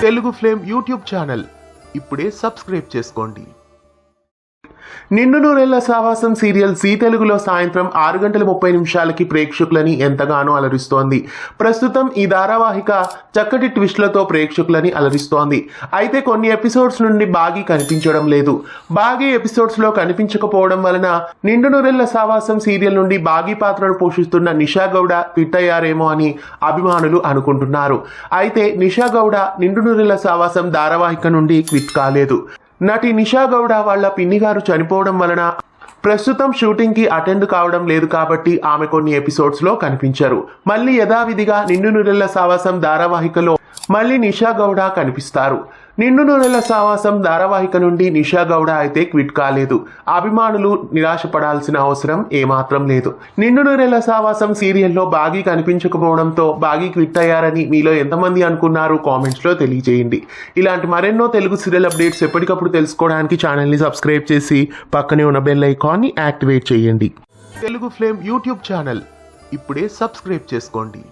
Telugu flame YouTube channel ఇప్పుడే subscribe చేసుకోండి. నిండు నూరేళ్ల సావాసం సీరియల్ జీ తెలుగులో సాయంత్రం 6:30 ప్రేక్షకులని ఎంతగానో అలరిస్తోంది. ప్రస్తుతం ఈ ధారావాహిక చక్కటి ట్విస్ట్లతో ప్రేక్షకులని అలరిస్తోంది. అయితే కొన్ని ఎపిసోడ్స్ నుండి బాగీ కనిపించడం లేదు. బాగీ ఎపిసోడ్స్లో కనిపించకపోవడం వలన నిండు నూరేళ్ల సావాసం సీరియల్ నుండి బాగీ పాత్రను పోషిస్తున్న నిషా గౌడ క్విట్ అయ్యారేమో అని అభిమానులు అనుకుంటున్నారు. అయితే నిషా గౌడ నిండు నూరేళ్ల సావాసం ధారావాహిక నుండి క్విట్ కాలేదు. నటి నిషా గౌడ వాళ్ళ పిన్ని గారు చనిపోవడం వలన ప్రస్తుతం షూటింగ్కి అటెండ్ కావడం లేదు కాబట్టి ఆమె కొన్ని ఎపిసోడ్స్లో కనిపించారు. మళ్ళీ యథావిధిగా నిండు నూరేళ్ల సావాసం ధారావాహికలో మళ్ళీ నిషా గౌడ కనిపిస్తారు. నిండు నూరేళ్ల సావాసం ధారావాహిక నుండి నిషా గౌడ అయితే క్విట్ కాలేదు. అభిమానులు నిరాశపడాల్సిన అవసరం ఏమాత్రం లేదు. నిండు నూరేళ్ల సావాసం సీరియల్లో బాగీ కనిపించకపోవడంతో బాగీ క్విట్ అయ్యారని మీలో ఎంతమంది అనుకున్నారు కామెంట్స్లో తెలియజేయండి. ఇలాంటి మరెన్నో తెలుగు సీరియల్ అప్డేట్స్ ఎప్పటికప్పుడు తెలుసుకోవడానికి ఛానల్ని సబ్స్క్రైబ్ చేసి పక్కనే ఉన్న బెల్ ఐకాన్ని యాక్టివేట్ చేయండి. తెలుగు ఫ్లేమ్ యూట్యూబ్ ఛానల్ ఇప్పుడే సబ్స్క్రైబ్ చేసుకోండి.